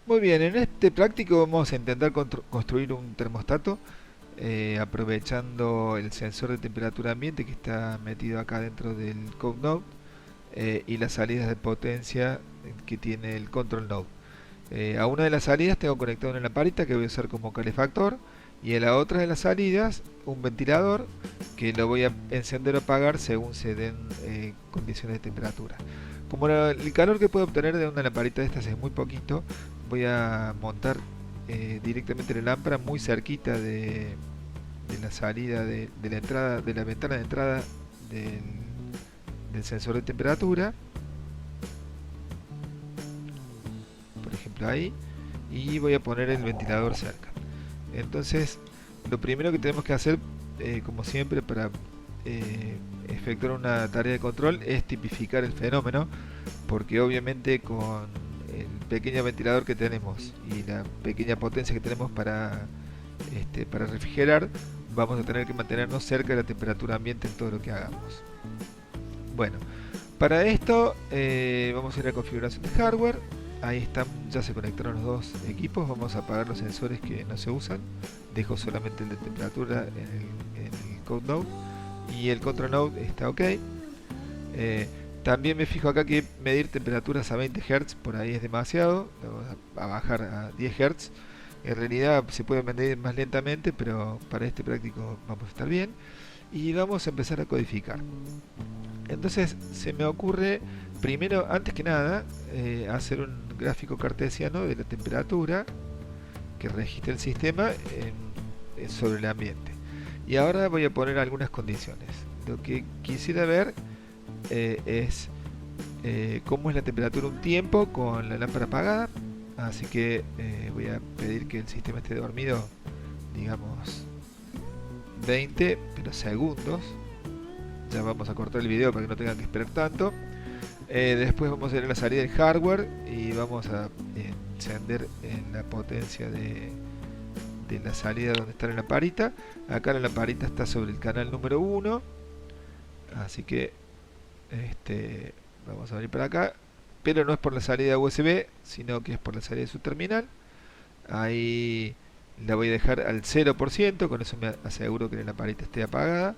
Muy bien, en este práctico vamos a intentar construir un termostato aprovechando el sensor de temperatura ambiente que está metido acá dentro del Code Node y las salidas de potencia que tiene el Control Node. A una de las salidas tengo conectado una lamparita que voy a usar como calefactor y a la otra de las salidas un ventilador que lo voy a encender o apagar según se den condiciones de temperatura. Como el calor que puedo obtener de una lamparita de estas es muy poquito, voy a montar directamente la lámpara muy cerquita de la salida de la entrada, de la ventana de entrada del, del sensor de temperatura, por ejemplo ahí, y voy a poner el ventilador cerca. Entonces, lo primero que tenemos que hacer, como siempre, para efectuar una tarea de control es tipificar el fenómeno, porque obviamente con el pequeño ventilador que tenemos y la pequeña potencia que tenemos para refrigerar, vamos a tener que mantenernos cerca de la temperatura ambiente en todo lo que hagamos. Bueno, para esto vamos a ir a configuración de hardware. Ahí están, ya se conectaron los dos equipos. Vamos a apagar los sensores que no se usan. Dejo solamente el de temperatura en el Code Node. Y el Control Node está ok. También me fijo acá que medir temperaturas a 20 Hz por ahí es demasiado. Lo vamos a bajar a 10 Hz. En realidad se puede medir más lentamente, pero para este práctico vamos a estar bien. Y vamos a empezar a codificar. Entonces se me ocurre, primero, antes que nada, hacer un gráfico cartesiano de la temperatura que registra el sistema sobre el ambiente. Y ahora voy a poner algunas condiciones. Lo que quisiera ver es cómo es la temperatura un tiempo con la lámpara apagada. Así que voy a pedir que el sistema esté dormido, digamos, 20 pero segundos. Ya vamos a cortar el video para que no tengan que esperar tanto. Después vamos a ir a la salida del hardware y vamos a encender en la potencia de la salida donde está la lamparita. Acá la lamparita está sobre el canal número 1, así que vamos a venir para acá, pero no es por la salida USB, sino que es por la salida de su terminal. Ahí la voy a dejar al 0%, con eso me aseguro que la lamparita esté apagada.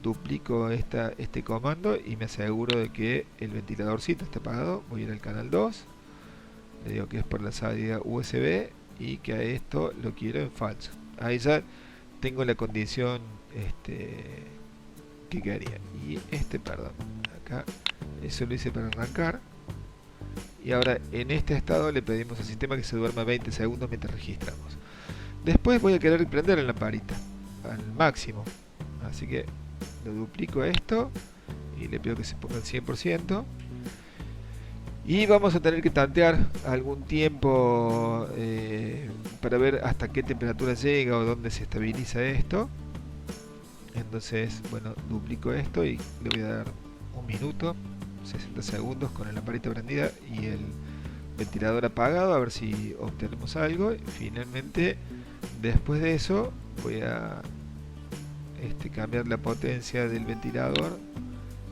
Duplico este comando y me aseguro de que el ventiladorcito esté apagado. Voy a ir al canal 2, le digo que es por la salida USB y que a esto lo quiero en falso. Ahí ya tengo la condición que quería. Y perdón, acá eso lo hice para arrancar. Y ahora en este estado le pedimos al sistema que se duerma 20 segundos mientras registramos. Después voy a querer prender la lamparita al máximo, así que lo duplico a esto y le pido que se ponga al 100%. Y vamos a tener que tantear algún tiempo para ver hasta qué temperatura llega o dónde se estabiliza esto. Entonces, bueno, duplico esto y le voy a dar un minuto, 60 segundos con la lamparita prendida y el ventilador apagado, a ver si obtenemos algo. Y finalmente, después de eso, voy a cambiar la potencia del ventilador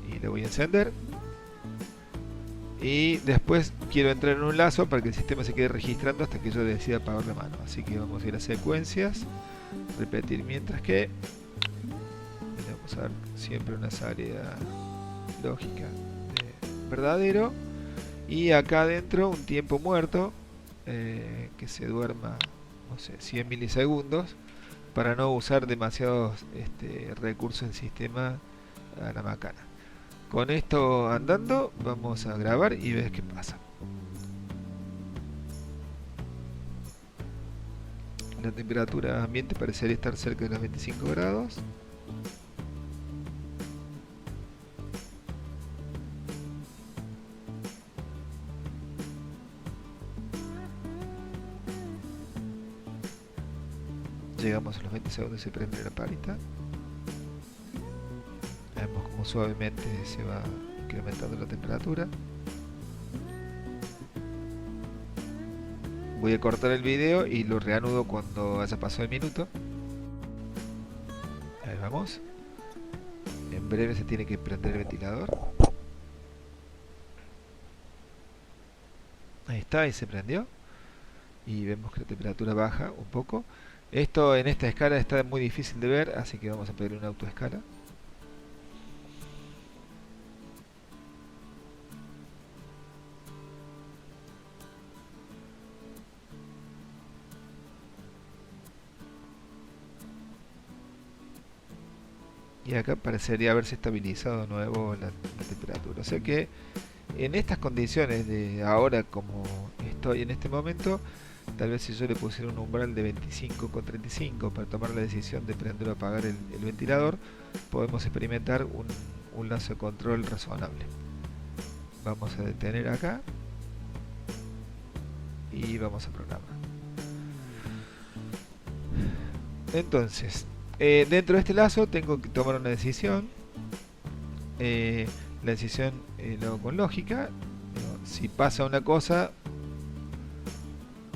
y le voy a encender. Y después quiero entrar en un lazo para que el sistema se quede registrando hasta que yo decida apagar la mano. Así que vamos a ir a secuencias, repetir mientras que. Vamos a dar siempre una salida lógica de verdadero. Y acá adentro un tiempo muerto que se duerma, no sé, 100 milisegundos para no usar demasiados recursos del sistema a la macana. Con esto andando vamos a grabar y ves qué pasa. La temperatura ambiente parecería estar cerca de los 25 grados. Llegamos a los 20 segundos y se prende la lamparita. Vemos como suavemente se va incrementando la temperatura. Voy a cortar el video y lo reanudo cuando haya pasado el minuto. Ahí vamos. En breve se tiene que prender el ventilador. Ahí está, y se prendió. y vemos que la temperatura baja un poco. Esto en esta escala está muy difícil de ver, así que vamos a pedir una autoescala. Y acá parecería haberse estabilizado de nuevo la temperatura. O sea que en estas condiciones de ahora, como estoy en este momento, tal vez si yo le pusiera un umbral de 25,35 para tomar la decisión de prender o apagar el ventilador, podemos experimentar un lazo de control razonable. Vamos a detener acá y vamos a programar. Entonces, dentro de este lazo tengo que tomar una decisión. La decisión lo hago con lógica. Si pasa una cosa,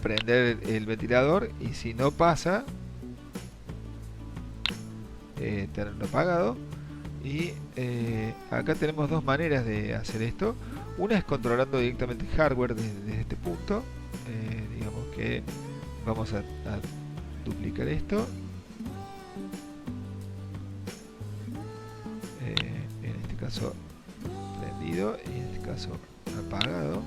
prender el ventilador, y si no pasa, tenerlo apagado. Y acá tenemos dos maneras de hacer esto. Una es controlando directamente el hardware desde este punto. Digamos que vamos a duplicar esto. En este caso prendido y en este caso apagado.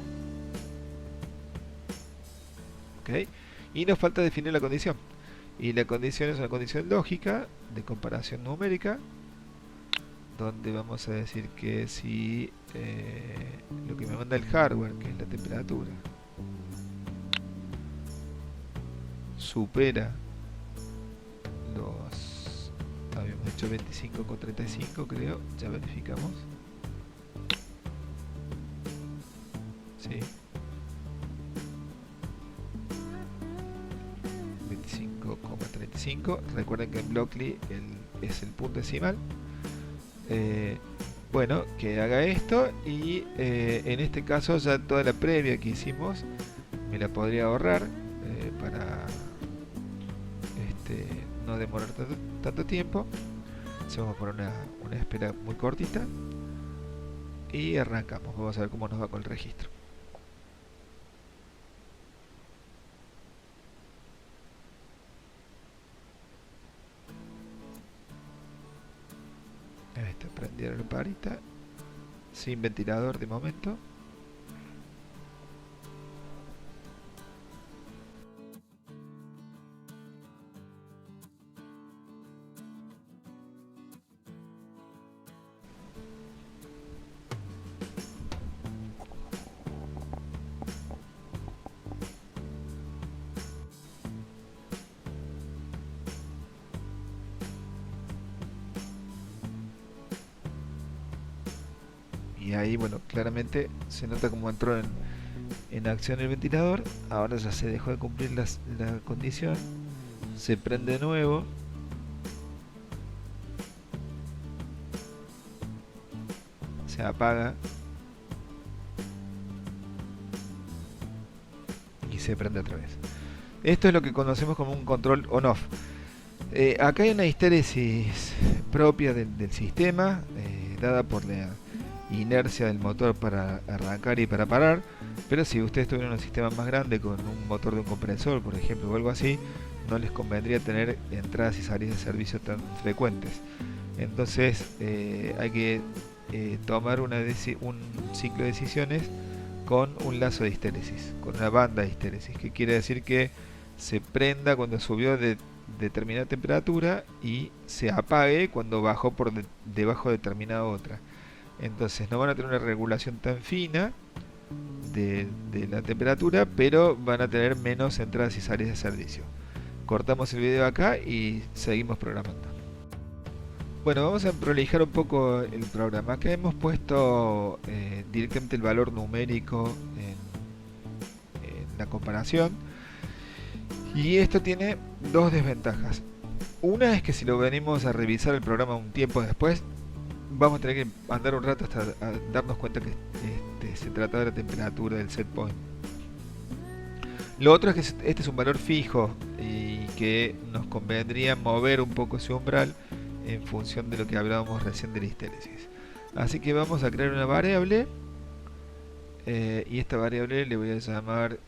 Ok, y nos falta definir la condición, y la condición es una condición lógica de comparación numérica, donde vamos a decir que si lo que me manda el hardware, que es la temperatura, supera los, habíamos hecho 25,35 creo, ya verificamos, sí, 25,35. Recuerden que en Blockly es el punto decimal. Bueno, que haga esto, y en este caso ya toda la previa que hicimos me la podría ahorrar para no demorar tanto tiempo. Vamos a poner una espera muy cortita y arrancamos. Vamos a ver cómo nos va con el registro. Ahí está, prendieron la parita sin ventilador de momento. Y ahí, bueno, claramente se nota como entró en acción el ventilador. Ahora ya se dejó de cumplir la condición. Se prende de nuevo. Se apaga. Y se prende otra vez. Esto es lo que conocemos como un control on-off. Acá hay una histéresis propia del sistema, dada por la inercia del motor para arrancar y para parar, pero si ustedes tuvieran un sistema más grande con un motor de un compresor, por ejemplo, o algo así, no les convendría tener entradas y salidas de servicio tan frecuentes. Entonces hay que tomar un ciclo de decisiones con un lazo de histéresis, con una banda de histéresis, que quiere decir que se prenda cuando subió de determinada temperatura y se apague cuando bajó por debajo de determinada otra. Entonces no van a tener una regulación tan fina de la temperatura, pero van a tener menos entradas y salidas de servicio. Cortamos el video acá y seguimos programando. Bueno, vamos a prolijar un poco el programa. Acá hemos puesto directamente el valor numérico en la comparación, y esto tiene dos desventajas. Una es que si lo venimos a revisar el programa un tiempo después, vamos a tener que andar un rato hasta darnos cuenta que se trata de la temperatura del set point. Lo otro es que este es un valor fijo y que nos convendría mover un poco ese umbral en función de lo que hablábamos recién de la histéresis. Así que vamos a crear una variable y esta variable le voy a llamar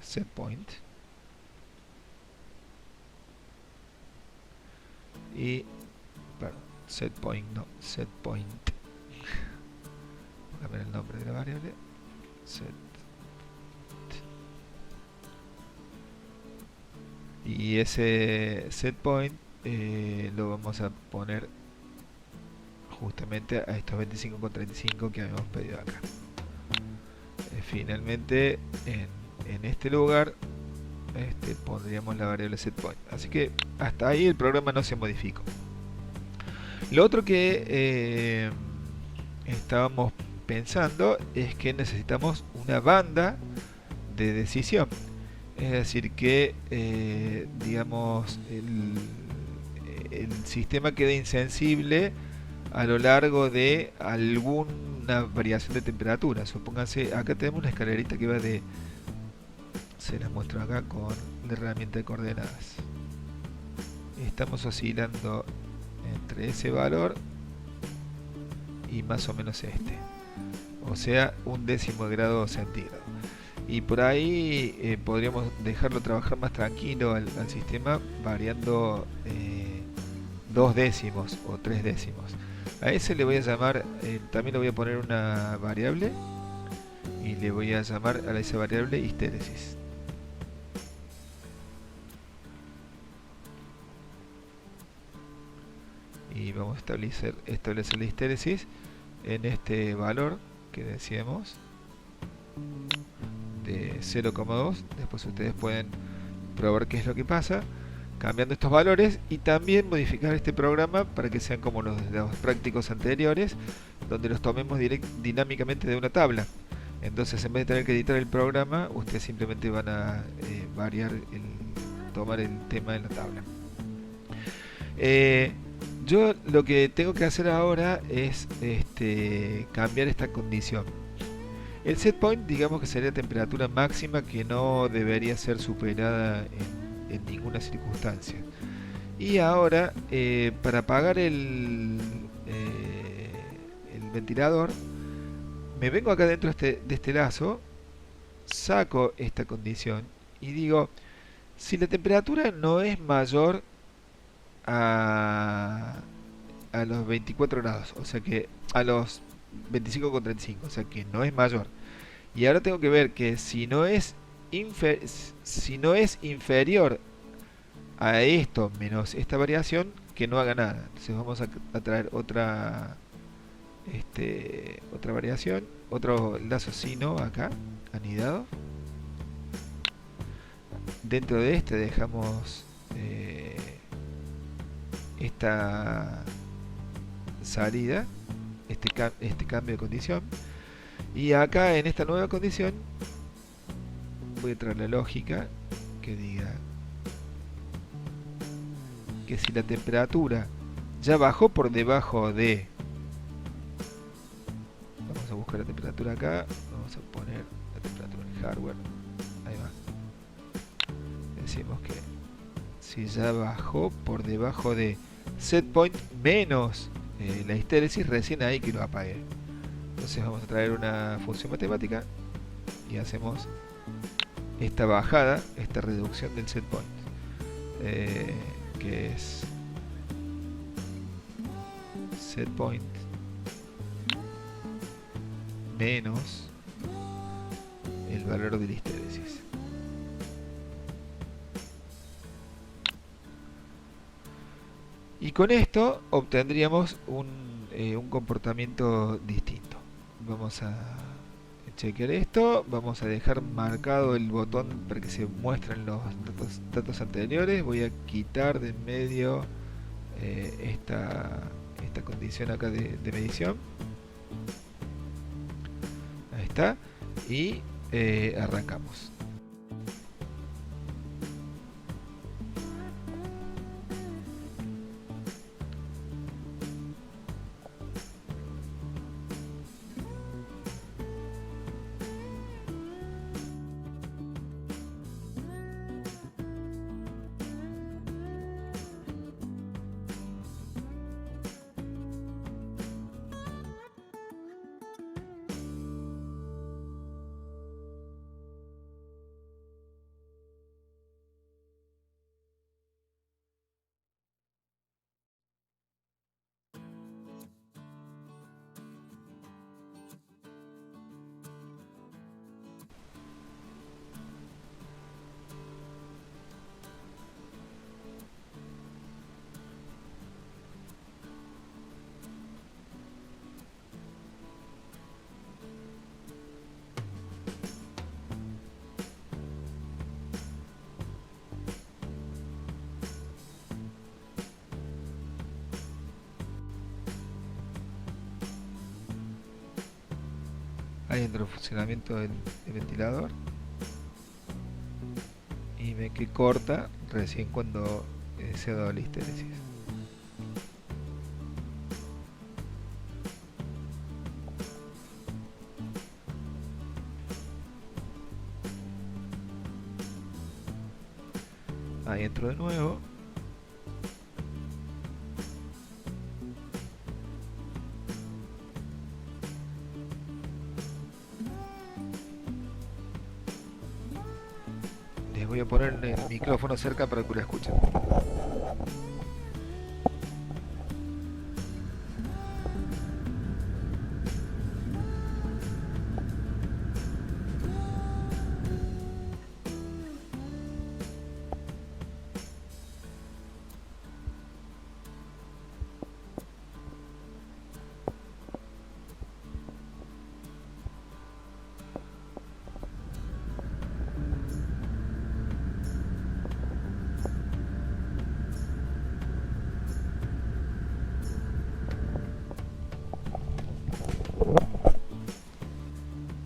setPoint. Y, perdón, setPoint, no, setPoint. Cambiar el nombre de la variable. Set. Y ese setPoint lo vamos a poner justamente a estos 25,35 que habíamos pedido acá. Finalmente en este lugar pondríamos la variable setPoint. Así que hasta ahí el programa no se modificó. Lo otro que estábamos pensando es que necesitamos una banda de decisión. Es decir, que digamos el sistema quede insensible a lo largo de alguna variación de temperatura. Supónganse, acá tenemos una escalerita que va de, se las muestro acá con la herramienta de coordenadas. Estamos oscilando entre ese valor y más o menos o sea, 1/10 grado centígrado. Y por ahí podríamos dejarlo trabajar más tranquilo al sistema, variando 2 décimos o 3 décimos. A ese le voy a llamar, también le voy a poner una variable, y le voy a llamar a esa variable histéresis. Y vamos a establecer la histéresis en este valor que decíamos de 0,2. Después ustedes pueden probar qué es lo que pasa cambiando estos valores, y también modificar este programa para que sean como los prácticos anteriores, donde los tomemos dinámicamente de una tabla. Entonces, en vez de tener que editar el programa, ustedes simplemente van a tomar el tema en la tabla. Yo lo que tengo que hacer ahora es cambiar esta condición. El setPoint, digamos que sería temperatura máxima que no debería ser superada en ninguna circunstancia. Y ahora, para apagar el ventilador, me vengo acá dentro de este lazo, saco esta condición y digo, si la temperatura no es mayor a los 24 grados, o sea que a los 25,35, o sea que no es mayor. Y ahora tengo que ver que si no es inferior a esto menos esta variación, que no haga nada. Entonces vamos a traer otra variación, otro lazo sino acá, anidado. Dentro de este dejamos esta salida, este cambio de condición, y acá en esta nueva condición voy a traer la lógica que diga que si la temperatura ya bajó por debajo de, vamos a buscar la temperatura acá, vamos a poner la temperatura en hardware, ahí va, decimos que si ya bajó por debajo de setPoint menos la histéresis, recién ahí que lo apague. Entonces vamos a traer una función matemática y hacemos esta bajada, esta reducción del setPoint, que es setPoint menos el valor de la histéresis. Y con esto obtendríamos un comportamiento distinto. Vamos a chequear esto, vamos a dejar marcado el botón para que se muestren los datos anteriores. Voy a quitar de en medio esta condición acá de medición. Ahí está. Y arrancamos. ahí entra el funcionamiento del ventilador y ve que corta recién cuando se ha dado la histéresis. Ahí entro de nuevo. Les voy a poner el micrófono cerca para que lo escuchen.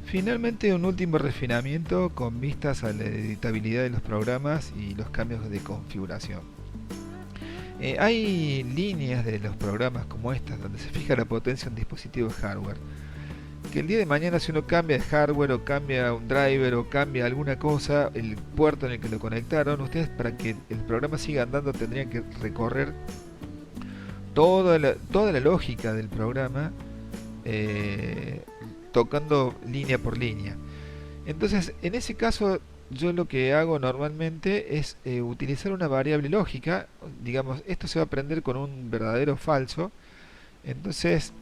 Finalmente, un último refinamiento con vistas a la editabilidad de los programas y los cambios de configuración. Hay líneas de los programas como estas donde se fija la potencia de un dispositivo de hardware. Que el día de mañana, si uno cambia de hardware o cambia un driver o cambia alguna cosa, el puerto en el que lo conectaron, ustedes, para que el programa siga andando, tendrían que recorrer toda la lógica del programa, tocando línea por línea. Entonces, en ese caso, yo lo que hago normalmente es utilizar una variable lógica. Digamos, esto se va a aprender con un verdadero o falso. Entonces,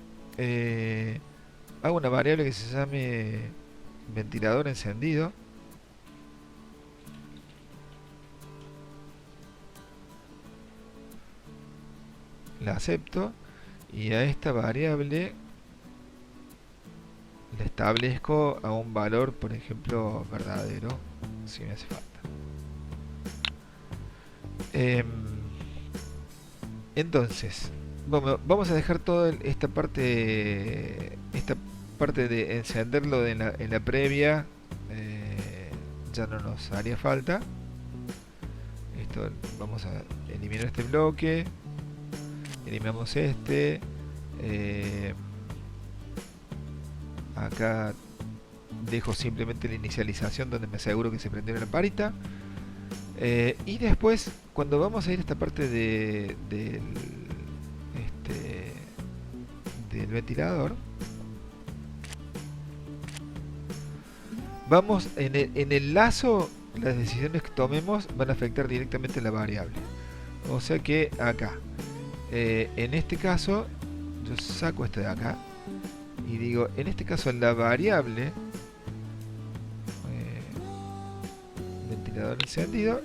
hago una variable que se llame ventilador encendido. La acepto y a esta variable le establezco a un valor, por ejemplo, verdadero, si me hace falta. Entonces, vamos a dejar toda esta parte de encenderlo en la previa, ya no nos haría falta. Esto, vamos a eliminar este bloque, eliminamos este, acá dejo simplemente la inicialización donde me aseguro que se prendió la lamparita, y después, cuando vamos a ir a esta parte del ventilador, vamos en el lazo, las decisiones que tomemos van a afectar directamente la variable. O sea que acá, en este caso, yo saco esto de acá y digo, en este caso la variable ventilador encendido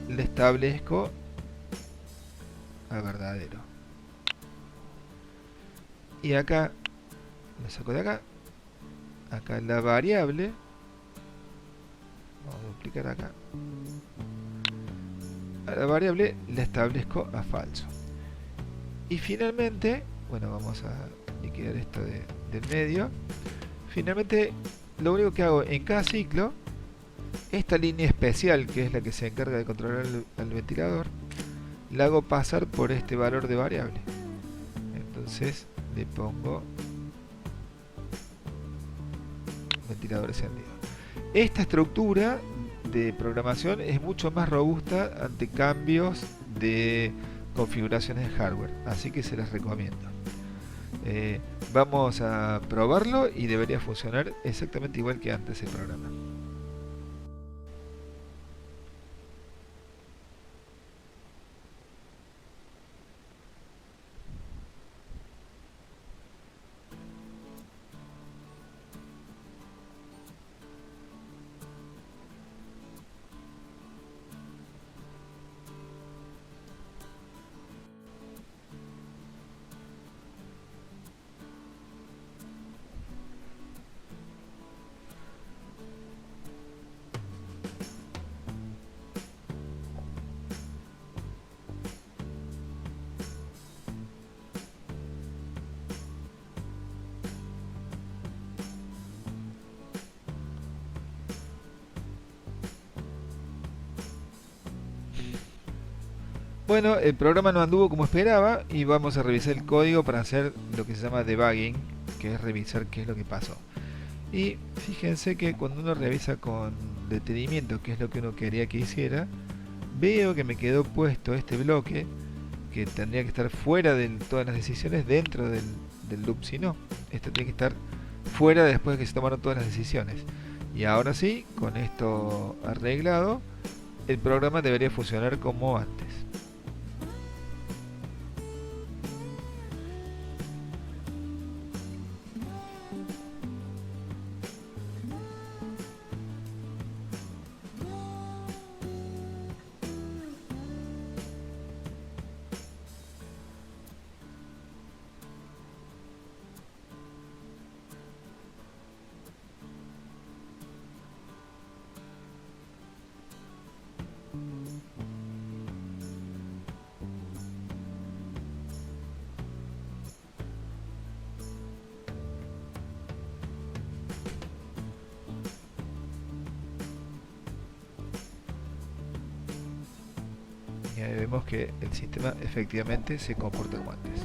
le establezco a verdadero. Y acá lo saco de acá. Acá la variable, vamos a duplicar acá, a la variable le establezco a falso. Y finalmente, bueno, vamos a liquidar esto del medio. Finalmente, lo único que hago en cada ciclo, esta línea especial, que es la que se encarga de controlar al ventilador, la hago pasar por este valor de variable. Entonces le pongo ventilador encendido. Esta estructura de programación es mucho más robusta ante cambios de configuraciones de hardware, así que se las recomiendo. Vamos a probarlo y debería funcionar exactamente igual que antes el programa. Bueno, el programa no anduvo como esperaba y vamos a revisar el código para hacer lo que se llama debugging, que es revisar qué es lo que pasó. Y fíjense que cuando uno revisa con detenimiento qué es lo que uno quería que hiciera, veo que me quedó puesto este bloque que tendría que estar fuera de todas las decisiones dentro del loop, si no, esto tiene que estar fuera después de que se tomaron todas las decisiones. Y ahora sí, con esto arreglado, el programa debería funcionar como antes. Y ahí vemos que el sistema efectivamente se comporta como antes.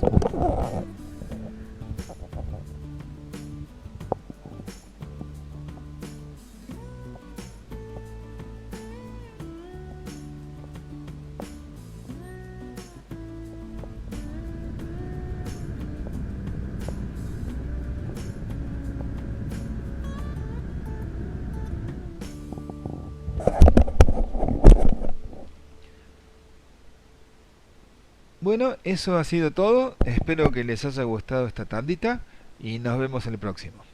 Bueno, eso ha sido todo. Espero que les haya gustado esta tandita y nos vemos en el próximo.